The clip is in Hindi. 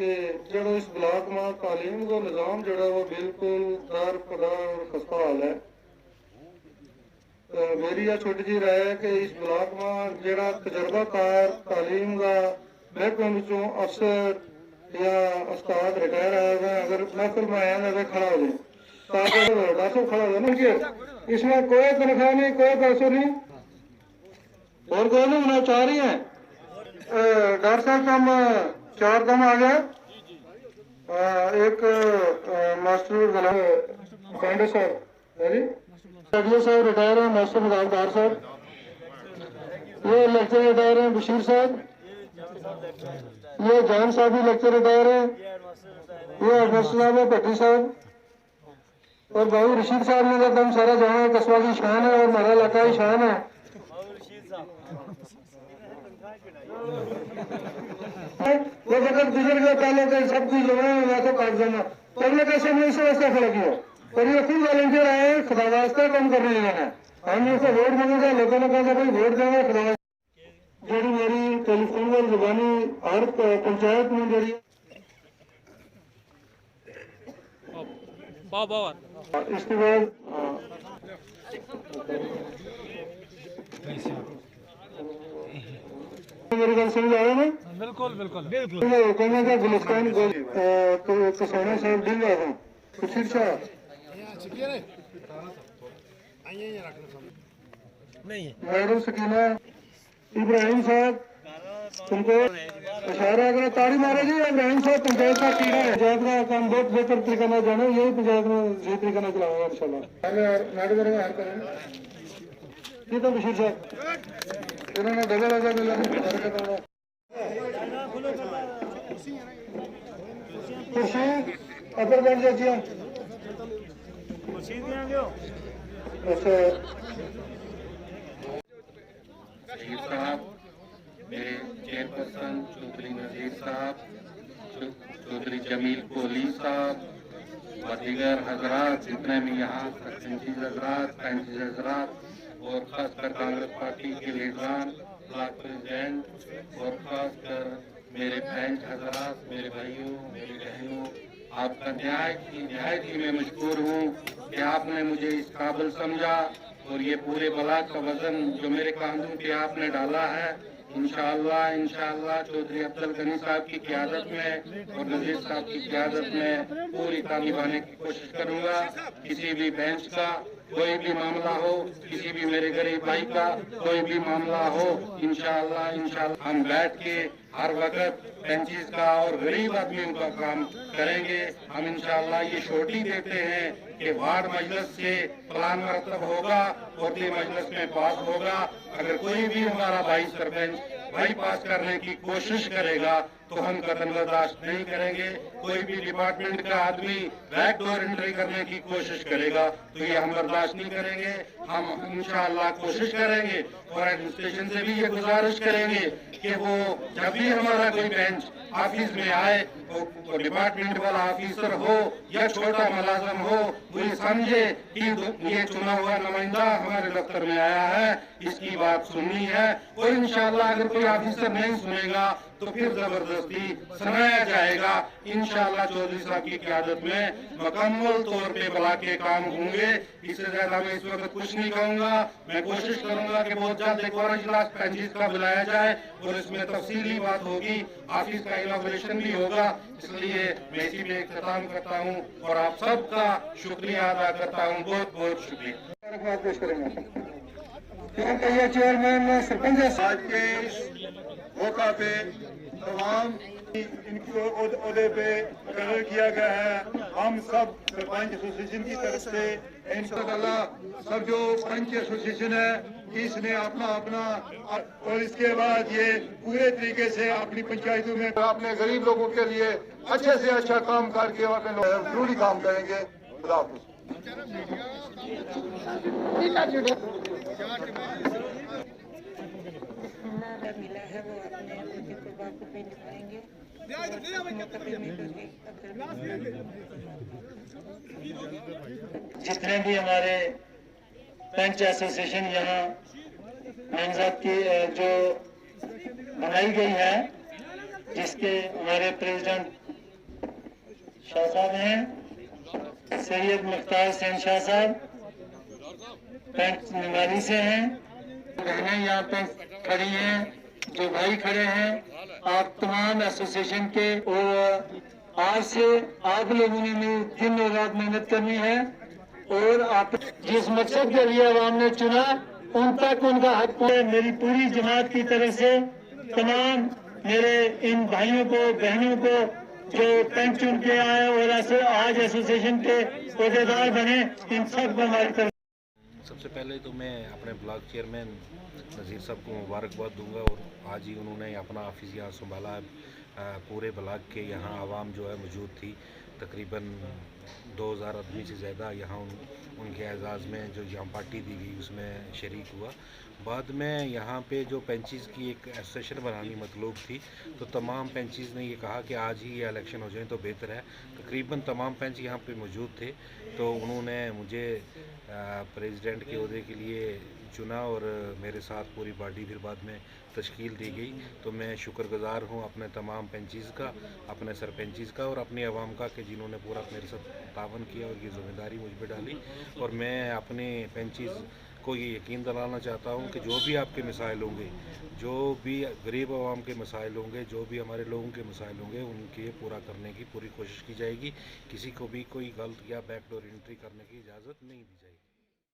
कि जो इस ब्लॉक में तालीम का निज़ाम जो वो बिल्कुल दर पदर और खस्ता हाल है। तो मेरी यह छोटी जी राय है कि इस ब्लॉक में जो तजर्बाकार तालीम का महकमे चो अफसर या उस्ताद रिटायर आए हुए अगर महफिल में आया ना खड़ा हो जाए ताकि डॉक्टर खड़ा हो जाए ना कि इसमें कोई तनख्वाह नहीं, कोई पैसे नहीं और कोई नहीं होना चाह रही है। डॉक्टर साहब कम 4 दम आ गया। एक मास्टर पांडे साहब है जी, अगले साहब रिटायर हैं मास्टर मुदार साहब, ये लेक्चर रिटायर हैं बशीर साहब, ये जान साहब भी लेक्चर रिटायर हैं, ये मास्टर साहब है भट्टी साहब और भाई रशीद साहब ने तो दम सारा जाना कस्बा की शान है और हमारा इलाका की शान है। वो वक्त गुजर गया पहले तो सब कुछ जमा तो काट देना पहले कैसे नहीं इस वास्ते खड़ा किया और ये खुद वॉलंटियर आए खुदा वास्ते काम कर रहे हैं। हम उसको वोट मांगेंगे, लोगों ने कहा भाई वोट देंगे खुदा जी मेरी टेलीफोन पर जुबानी हर पंचायत में जी इसके बाद मेरी गल समझ आया ना? बिल्कुल बिल्कुल बिल्कुल कहना था गुलिस्तान कसाना साहब डिंगा था खुशीर शाह मैडम सकीना इब्राहिम साहब तुमको इशारा अगर ताड़ी मारे जी। इब्राहिम साहब पंचायत का कीड़ा है, पंचायत का काम बहुत बेहतर तरीके से जाना, यही पंचायत में सही तरीके से चलाऊंगा इंशाल्लाह। मैडम हार करें ये तो बशीर साहब इन्होंने डबल आजा मिला खुशी अपर बैठ जाती है। अच्छा साहब, मेरे चेयरपर्सन चौधरी नजीर साहब, चौधरी जमील कोहली साहब व दीगर हजरात जितने भी यहाँ सरपंची हजरात, पैंची हजरात और खासकर कांग्रेस पार्टी के लीडरान, ब्लॉक प्रेसिडेंट और खासकर मेरे पैंच हजरात, मेरे भाइयों, मेरी बहनों, आपका निहायत ही मैं मशकूर हूँ कि आपने मुझे इस काबिल समझा और ये पूरे ब्लॉक का वजन जो मेरे कांधों पे आपने डाला है इंशाअल्लाह चौधरी अब्दुल गनी साहब की क़यादत में और नजीर साहब की क़यादत में पूरी काम निभाने की कोशिश करूंगा। किसी भी बेंच का कोई भी मामला हो, किसी भी मेरे गरीब भाई का कोई भी मामला हो, इंशाअल्लाह हम बैठ के हर वक्त बेंचेस का और गरीब आदमियों का काम करेंगे। हम इंशाअल्लाह ये छोटी देते हैं कि वार्ड मजलिस से प्लान मरतब होगा और ये मजलिस में पास होगा। अगर कोई भी हमारा भाई सरपंच बाईपास करने की कोशिश करेगा तो हम कदम बर्दाश्त नहीं करेंगे। कोई भी डिपार्टमेंट का आदमी बैक डोर एंट्री करने की कोशिश करेगा तो ये हम बर्दाश्त नहीं करेंगे। हम इंशाअल्लाह कोशिश करेंगे और एडमिनिस्ट्रेशन से भी ये गुजारिश करेंगे कि वो जब भी हमारा कोई बेंच ऑफिस में आए तो डिपार्टमेंट वाला ऑफिसर हो या छोटा मुलाजम हो, वो ये समझे कि ये चुना हुआ नुमाइंदा हमारे दफ्तर में आया है, इसकी बात सुननी है। और इंशाअल्लाह अगर कोई ऑफिसर नहीं सुनेगा तो फिर जबरदस्ती सुनाया जाएगा। इंशाअल्लाह चौधरी साहब की क़यादत में मुकम्मल तौर पे बला के काम होंगे। इससे ज्यादा मैं इस वक्त कुछ नहीं कहूँगा। मैं कोशिश करूंगा कि बहुत जल्द एक और इजलास पंजीज का बुलाया जाए और इसमें तफसीली बात होगी, ऑफिस का इनॉग्रेशन भी होगा। इसलिए मैं इसी में इख्तिताम करता हूँ और आप सबका शुक्रिया अदा करता हूँ। बहुत बहुत शुक्रिया पेश करेंगे चेयरमैन सरपंच आज के मौका पे तमाम इनके ओहदे पे मुकर्रर किया गया है। हम सब सरपंच एसोसिएशन की तरफ से इंशाअल्लाह सब जो पंच एसोसिएशन है इसने अपना अपना और इसके बाद ये पूरे तरीके से अपनी पंचायतों में अपने गरीब लोगों के लिए अच्छे से अच्छा काम करके अपने जरूरी काम करेंगे। खुदा हाफिज़। मिला है वो अपने पे निभाएंगे। जितने भी हमारे पंच एसोसिएशन यहाँ नामजद की जो बनाई गई है, जिसके हमारे प्रेसिडेंट शाह साहब हैं, सैयद मुख्तार हुसैन शाह साहब पेंच निवारी से हैं, बहनें यहाँ पे खड़ी हैं, जो भाई खड़े हैं, आप तमाम एसोसिएशन के। और आज से आप लोगों ने दिन और रात मेहनत करनी है और आप जिस मकसद के लिए आवाम ने चुना उन तक उनका हक है। मेरी पूरी जमात की तरफ से तमाम मेरे इन भाइयों को बहनों को जो पेंच चुन के आए और ऐसे आज एसोसिएशन के अहदेदार बने, इन सब को हमारी तरफ। सबसे पहले तो मैं अपने ब्लॉक चेयरमैन नज़ीर साहब को मुबारकबाद दूंगा और आज ही उन्होंने अपना ऑफिस यहाँ संभाला है। पूरे ब्लॉक के यहाँ आवाम जो है मौजूद थी, तकरीबन 2000 आदमी से ज़्यादा यहाँ उनके एजाज़ में जो यहाँ पार्टी दी गई उसमें शरीक हुआ। बाद में यहाँ पे जो पेंचेस की एक एसोसिएशन बनानी मतलूब थी, तो तमाम पेंचेस ने ये कहा कि आज ही ये इलेक्शन हो जाए तो बेहतर है। तकरीबन तमाम पेंच यहाँ पे मौजूद थे, तो उन्होंने मुझे प्रेसिडेंट के ओहदे के लिए चुना और मेरे साथ पूरी पार्टी फिर बाद में तश्कील दी गई। तो मैं शुक्रगुज़ार हूँ अपने तमाम पेंचेस का, अपने सरपंचेस का और अपनी आवाम का कि जिन्होंने पूरा मेरे साथ तावन किया और ये ज़िम्मेदारी मुझ पर डाली। और मैं अपने पेंचेस को ये यकीन दिलाना चाहता हूँ कि जो भी आपके मसाइल होंगे, जो भी गरीब आवाम के मसाइल होंगे, जो भी हमारे लोगों के मसाइल होंगे, उनके पूरा करने की पूरी कोशिश की जाएगी। किसी को भी कोई गलत या बैकडोर एंट्री करने की इजाज़त नहीं दी जाएगी।